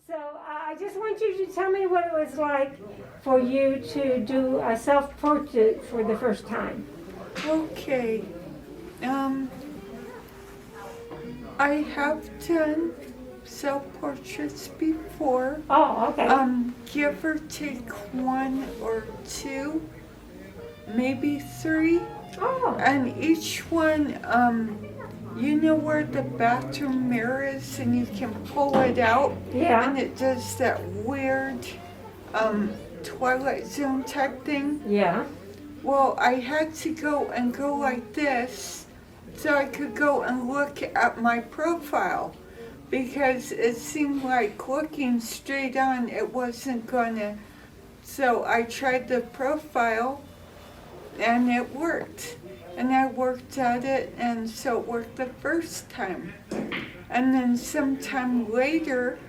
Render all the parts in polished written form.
So I just want you to tell me what it was like for you to do a self-portrait for the first time. Okay. I have done self-portraits before. Oh, okay. Give or take 1 or 2, maybe 3. Oh. And each one, you know where the bathroom mirror is and you can pull it out? Yeah. And it does that weird Twilight Zone type thing? Yeah. Well, I had to go like this so I could go and look at my profile because it seemed like looking straight on it wasn't gonna. So I tried the profile and it worked. And I worked at it, and so it worked the first time. And then sometime later,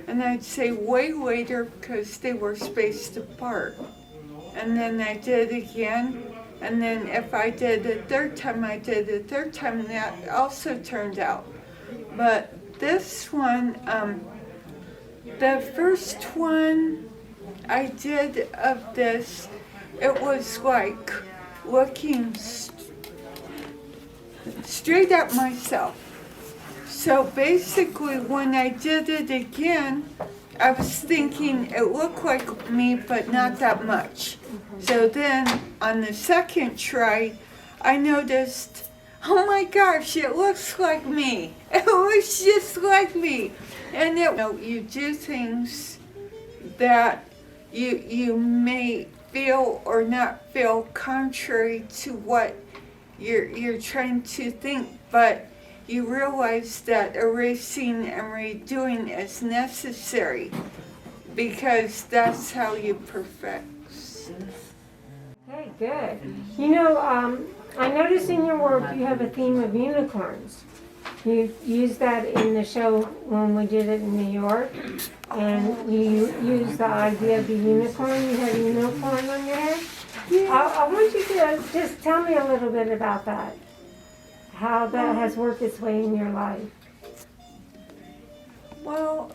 and I'd say way later because they were spaced apart. And then I did it again, and then if I did it a third time, I did it a third time, and that also turned out. But this one, the first one I did of this, it was like looking straight at myself. So basically when I did it again, I was thinking it looked like me, but not that much. So then on the second try, I noticed, oh my gosh, it looks like me. It looks just like me. And you do things that you may feel or not feel contrary to what you're trying to think, but you realize that erasing and redoing is necessary because that's how you perfect. Okay, good. You know, I noticed in your work you have a theme of unicorns. You used that in the show when we did it in New York, and you used the idea of the unicorn. You had a unicorn on your head. Yeah. I want you to just tell me a little bit about that, how that has worked its way in your life. Well,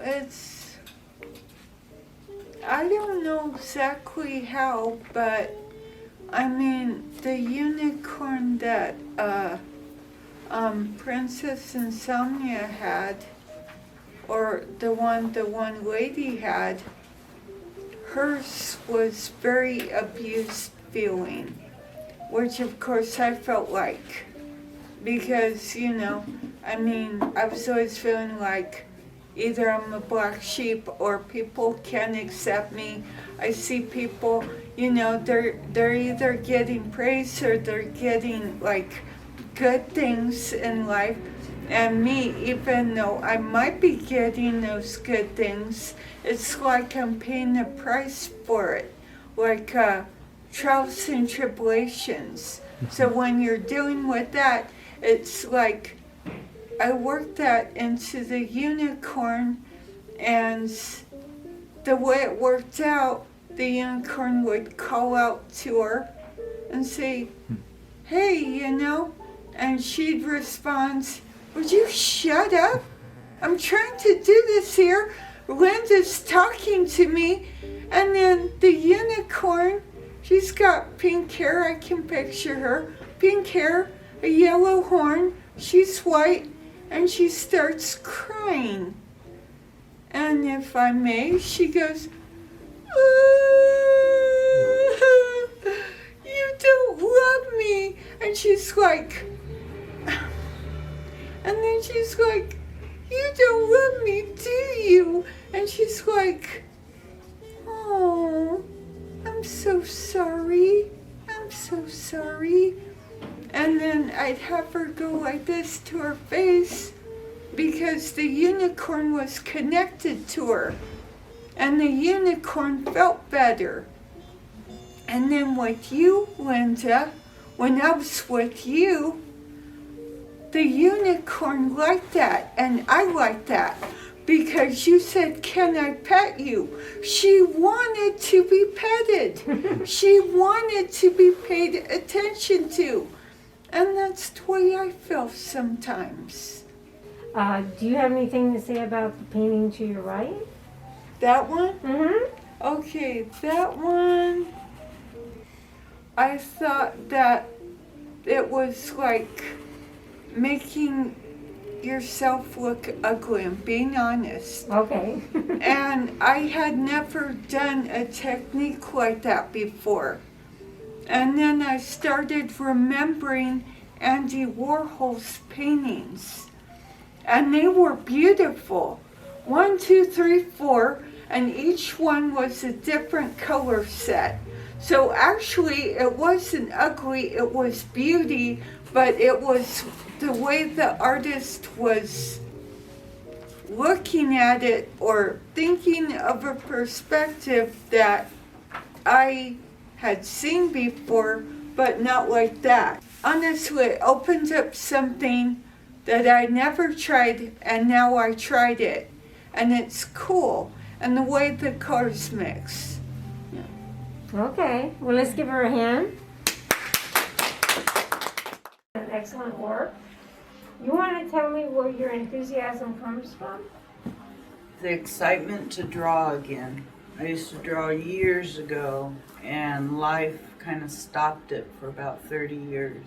I don't know exactly how, but I mean, the unicorn that Princess Insomnia had, or the one lady had, hers was very abused feeling, which of course I felt like, because, I mean, I was always feeling like either I'm a black sheep or people can't accept me. I see people, they're either getting praise or they're getting like good things in life. And me, even though I might be getting those good things, it's like I'm paying a price for it, like trials and tribulations. So when you're dealing with that, it's like I worked that into the unicorn, and the way it worked out, the unicorn would call out to her and say, hey, and she'd respond, would you shut up? I'm trying to do this here. Linda's talking to me. And then the unicorn, she's got pink hair, I can picture her. Pink hair, a yellow horn, she's white, and she starts crying. And if I may, she goes, you don't love me. And she's like, and then she's like, you don't love me, do you? And she's like, oh, I'm so sorry. I'm so sorry. And then I'd have her go like this to her face because the unicorn was connected to her. And the unicorn felt better. And then with you, Linda, when I was with you, the unicorn liked that, and I liked that, because you said, can I pet you? She wanted to be petted. She wanted to be paid attention to. And that's the way I feel sometimes. Do you have anything to say about the painting to your right? That one? Mm-hmm. Okay, that one, I thought that it was like making yourself look ugly, I'm being honest. Okay. And I had never done a technique like that before. And then I started remembering Andy Warhol's paintings. And they were beautiful. 1, 2, 3, 4, and each one was a different color set. So actually, it wasn't ugly, it was beauty, but it was the way the artist was looking at it or thinking of a perspective that I had seen before, but not like that. Honestly, it opens up something that I never tried, and now I tried it. And it's cool. And the way the colors mix. Okay. Well, let's give her a hand. Excellent work. You want to tell me where your enthusiasm comes from? The excitement to draw again. I used to draw years ago, and life kind of stopped it for about 30 years.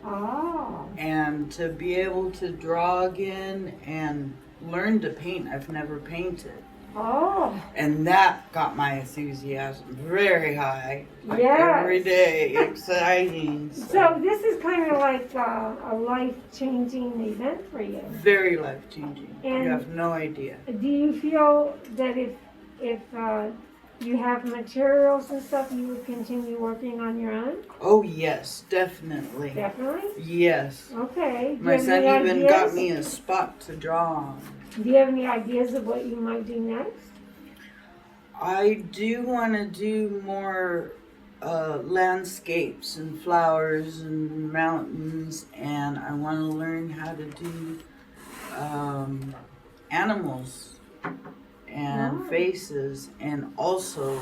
Oh. And to be able to draw again and learn to paint, I've never painted. Oh. And that got my enthusiasm very high. Like Yes. every day, exciting. So this is kind of like a life-changing event for you. Very life-changing. And- You have no idea. Do you feel that if you have materials and stuff, you would continue working on your own? Oh yes, definitely. Definitely? Yes. Okay. Do My you have son any even ideas? got me a spot to draw on. Do you have any ideas of what you might do next? I do want to do more landscapes and flowers and mountains, and I want to learn how to do animals and Wow. faces, and also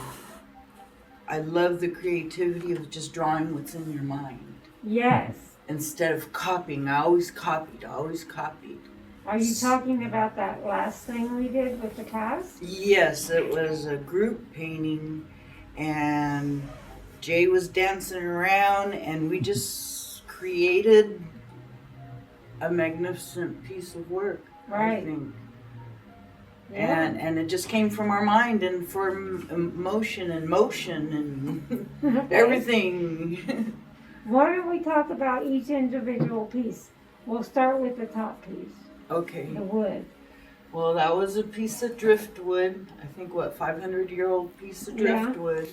I love the creativity of just drawing what's in your mind Yes. instead of copying. I always copied. Are you talking about that last thing we did with the cast? Yes, it was a group painting, and Jay was dancing around, and we just created a magnificent piece of work. Right. I think. Yeah. And it just came from our mind and from emotion and motion and Okay. everything. Why don't we talk about each individual piece? We'll start with the top piece, Okay. the wood. Well, that was a piece of driftwood. I think, 500-year-old piece of Yeah. driftwood.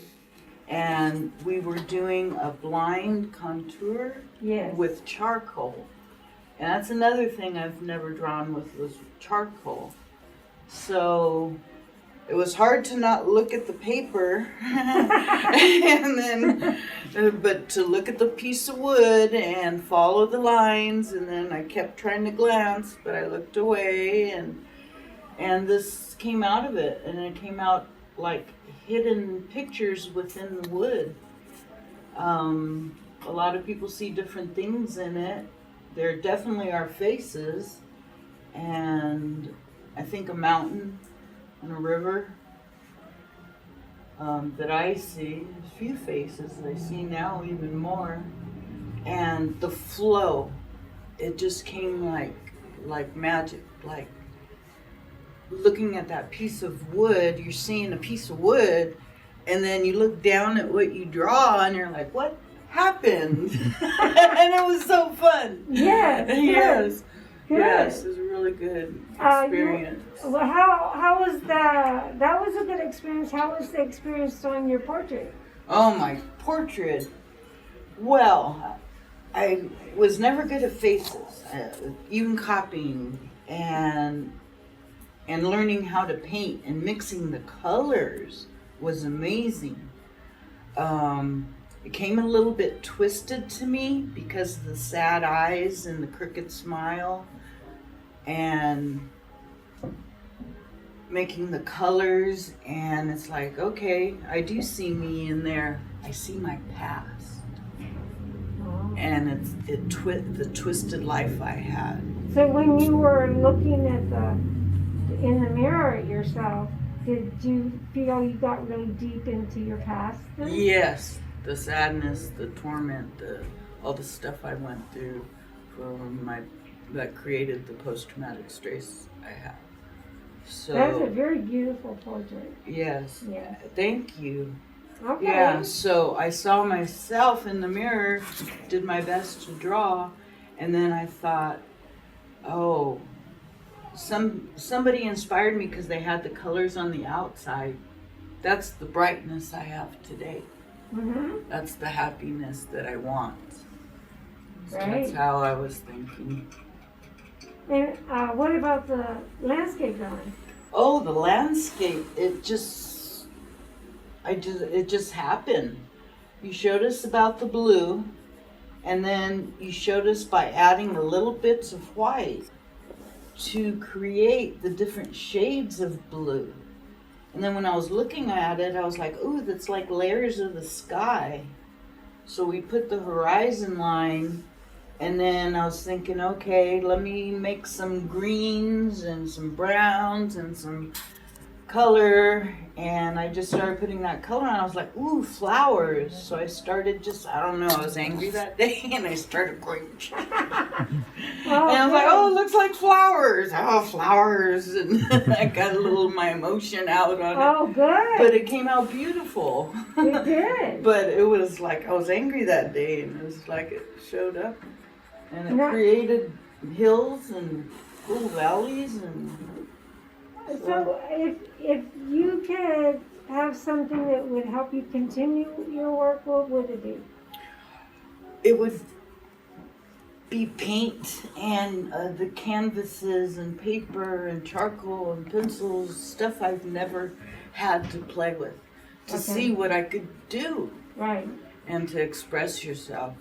And we were doing a blind contour Yes. with charcoal. And that's another thing I've never drawn with was charcoal. So it was hard to not look at the paper and then but to look at the piece of wood and follow the lines, and then I kept trying to glance, but I looked away, and this came out of it, and it came out like hidden pictures within the wood. A lot of people see different things in it. There definitely are faces, and I think a mountain and a river that I see. A few faces that I see now, even more. And the flow, it just came like magic. Like looking at that piece of wood, you're seeing a piece of wood, and then you look down at what you draw, and you're like, what happened? And it was so fun. Yes. Yes. Good. Yes, it was a really good experience. Well, how was that was a good experience. How was the experience on your portrait? Oh, my portrait. Well, I was never good at faces, even copying and learning how to paint and mixing the colors was amazing. It came a little bit twisted to me because of the sad eyes and the crooked smile, and making the colors, and it's like, okay, I do see me in there. I see my past, and it's the twisted life I had. So when you were looking at in the mirror at yourself, did you feel you got really deep into your past then? Yes, the sadness, the torment, all the stuff I went through that created the post-traumatic stress I have. So That's a very beautiful portrait. yes, Yes. thank you. Okay. Yeah, so I saw myself in the mirror, did my best to draw, and then I thought, oh, somebody inspired me because they had the colors on the outside. That's the brightness I have today. Mm-hmm. That's the happiness that I want. So Right. that's how I was thinking. And what about the landscape drawing? Oh, the landscape! It just happened. You showed us about the blue, and then you showed us by adding the little bits of white to create the different shades of blue. And then when I was looking at it, I was like, ooh, that's like layers of the sky. So we put the horizon line, and then I was thinking, okay, let me make some greens and some browns and some color, and I just started putting that color on. I was like, ooh, flowers. So I started I don't know, I was angry that day, and I started going, and I was like, oh, it looks like flowers. Oh, flowers. And I got a little of my emotion out on it. Oh, good. But it came out beautiful. It did. But it was like, I was angry that day, and it was like it showed up, and it created hills and little valleys. And so if you could have something that would help you continue your work, what would it be? it would be paint and the canvases and paper and charcoal and pencils, stuff I've never had to play with, to see what I could do. Right. And to express yourself.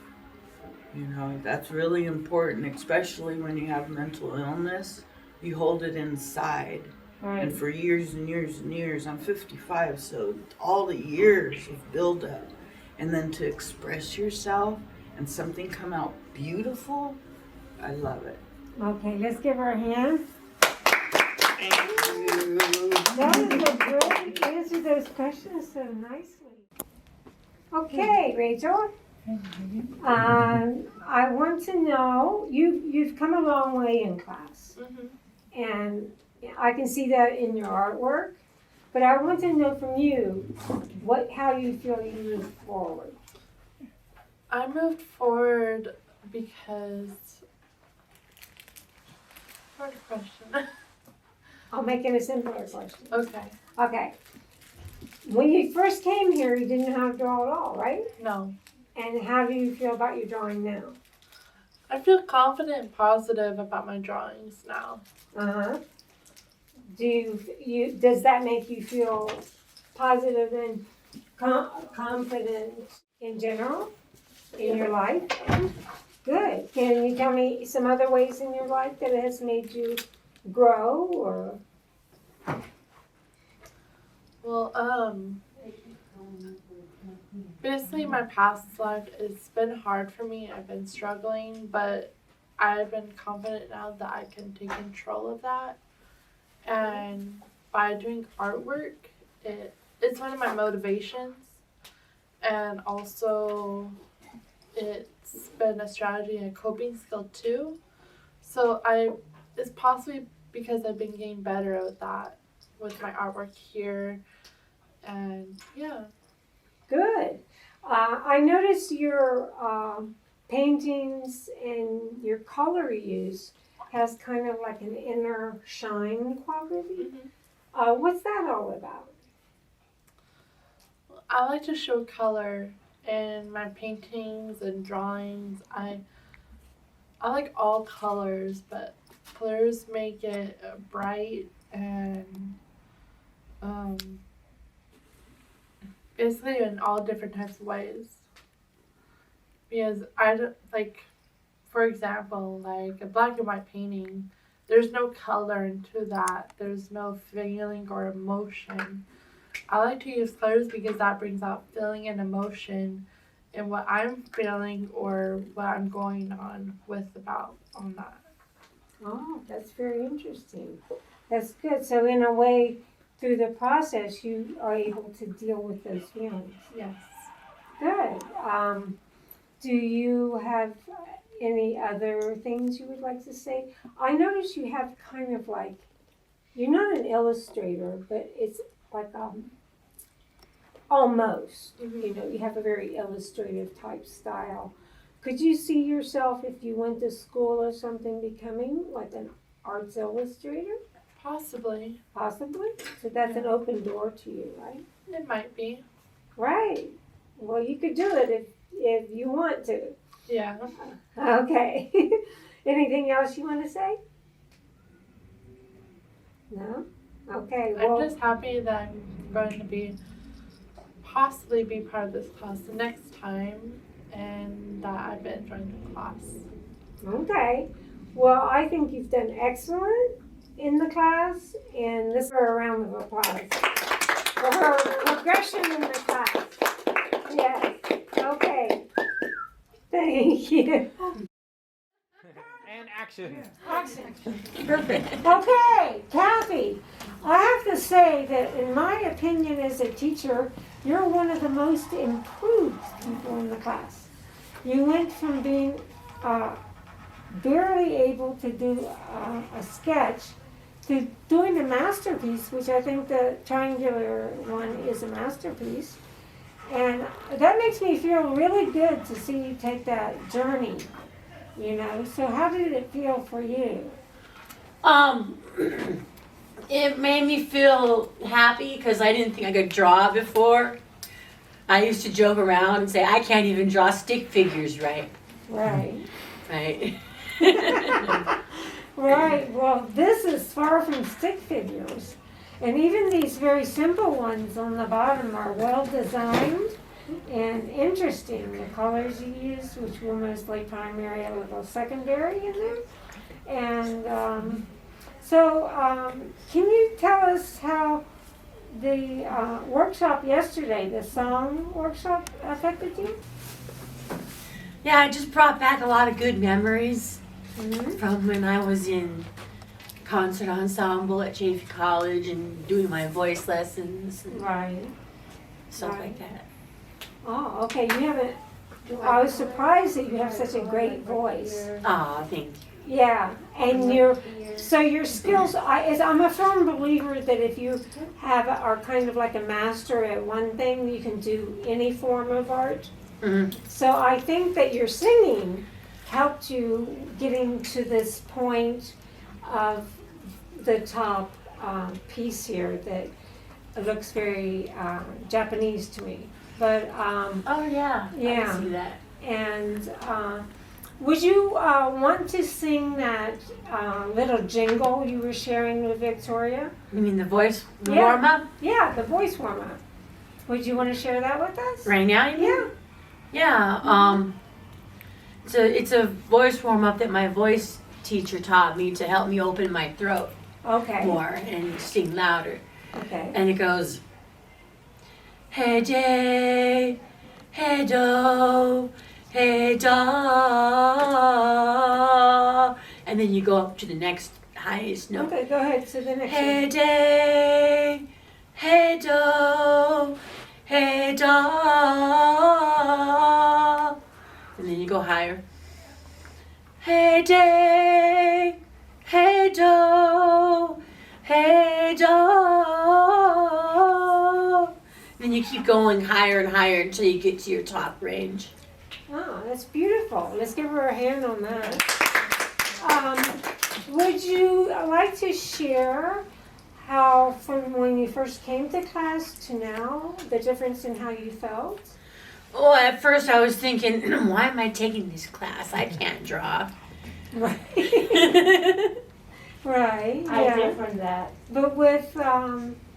You know, that's really important, especially when you have mental illness. You hold it inside. Right. And for years and years and years, I'm 55, so all the years of buildup. And then to express yourself and something come out beautiful, I love it. Okay, let's give her a hand. Thank you. That is a great answer those questions so nicely. Okay, Rachel. I want to know, you've come a long way in class. Mm-hmm. And I can see that in your artwork. But I want to know from you how you feel you move forward. I moved forward because. Hard question. I'll make it a simpler question. Okay. Okay. When you first came here, you didn't know how to draw at all, right? No. And how do you feel about your drawing now? I feel confident and positive about my drawings now. Uh-huh. Does that make you feel positive and confident in general in your life? Good. Can you tell me some other ways in your life that it has made you grow or? Well, basically my past life, it's been hard for me. I've been struggling, but I've been confident now that I can take control of that. And by doing artwork, it's one of my motivations. And also, it's been a strategy and a coping skill too. So it's possibly because I've been getting better at that with my artwork here. And yeah. Good. I noticed your paintings and your color use has kind of like an inner shine quality. Mm-hmm. What's that all about? I like to show color in my paintings and drawings. I like all colors, but colors make it bright and basically in all different types of ways. Because I don't, like, for example, like a black and white painting, there's no color into that. There's no feeling or emotion. I like to use colors because that brings out feeling and emotion in what I'm feeling or what I'm going on that. Oh, that's very interesting. That's good. So in a way, through the process, you are able to deal with those feelings. Yes. Good. Do you have any other things you would like to say? I notice you have kind of like, you're not an illustrator, but it's like almost. You know, you have a very illustrative type style. Could you see yourself, if you went to school or something, becoming like an arts illustrator? Possibly. Possibly. So that's an open door to you, right? It might be. Right. Well, you could do it if you want to. Yeah. Okay. Anything else you want to say? No? Okay. I'm Well, just happy that I'm going to possibly be part of this class the next time, and that I've been enjoying the class. okay. Well, I think you've done excellent in the class, and this is a round of applause for her progression in the class. Yes. Okay. Thank you. And action. Perfect. Okay, Kathy, I have to say that in my opinion as a teacher, you're one of the most improved people in the class. You went from being barely able to do a sketch to doing a masterpiece, which I think the triangular one is a masterpiece. And that makes me feel really good to see you take that journey, you know. So how did it feel for you? It made me feel happy because I didn't think I could draw before. I used to joke around and say, I can't even draw stick figures right. Right. Right. Right. Well, this is far from stick figures. And even these very simple ones on the bottom are well designed and interesting. The colors you use, which were mostly primary, a little secondary in there. And can you tell us how the workshop yesterday, the song workshop, affected you? Yeah, I just brought back a lot of good memories Mm-hmm. from when I was in concert ensemble at Chaffey College and doing my voice lessons and Right. stuff Right. like that. Oh, okay. You haven't. I was surprised that you have such a great voice. Aw, thank you. Yeah, and your skills. I'm a firm believer that if you are kind of like a master at one thing, you can do any form of art. Mhm. So I think that your singing helped you getting to this point of the top piece here that looks very Japanese to me. But Oh, yeah. I Yeah. can see that. and would you want to sing that little jingle you were sharing with Victoria? You mean the voice Yeah. warm up? Yeah, the voice warm up. Would you want to share that with us? Right now, you mean? Yeah. Yeah, it's a voice warm up that my voice teacher taught me to help me open my throat Okay. more and sing louder. Okay. And it goes, hey day, hey do, hey da, and then you go up to the next highest note. Okay, go ahead to the next Hey one. day, hey do, hey da, and then you go higher. Hey day, hey do, hey da. Then you keep going higher and higher until you get to your top range. Oh, that's beautiful. Let's give her a hand on that. Would you like to share how, from when you first came to class to now, the difference in how you felt? Well, at first I was thinking, why am I taking this class? I can't draw. Right. Right. I Yeah. did from that. But with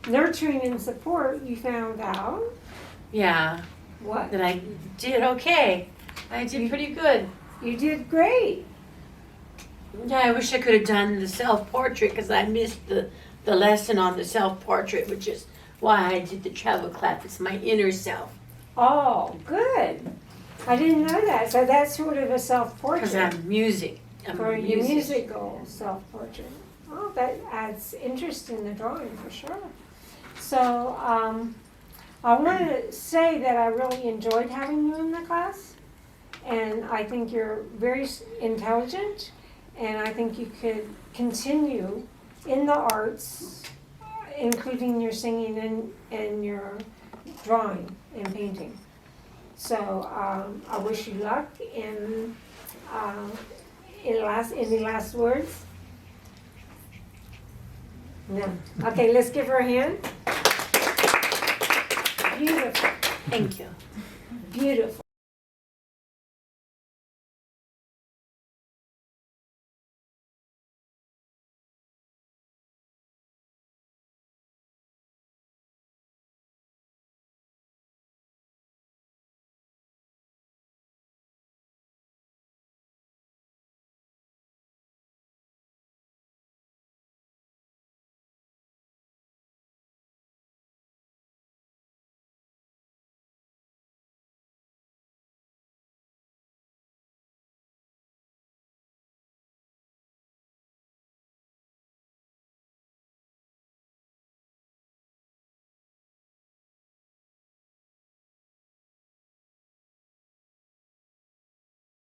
nurturing and support, you found out Yeah, what? that I did okay. I did pretty good. You did great. Yeah, I wish I could have done the self-portrait because I missed the lesson on the self-portrait, which is why I did the travel class. It's my inner self. Oh, good. I didn't know that. So that's sort of a Because self-portrait I'm music. I'm for a your music. musical self-portrait. Oh, that adds interest in the drawing for sure. So I wanted to say that I really enjoyed having you in the class, and I think you're very intelligent, and I think you could continue in the arts, including your singing and your drawing and painting. So I wish you luck. And any last words? No. Okay, let's give her a hand. Beautiful. Thank you. Beautiful.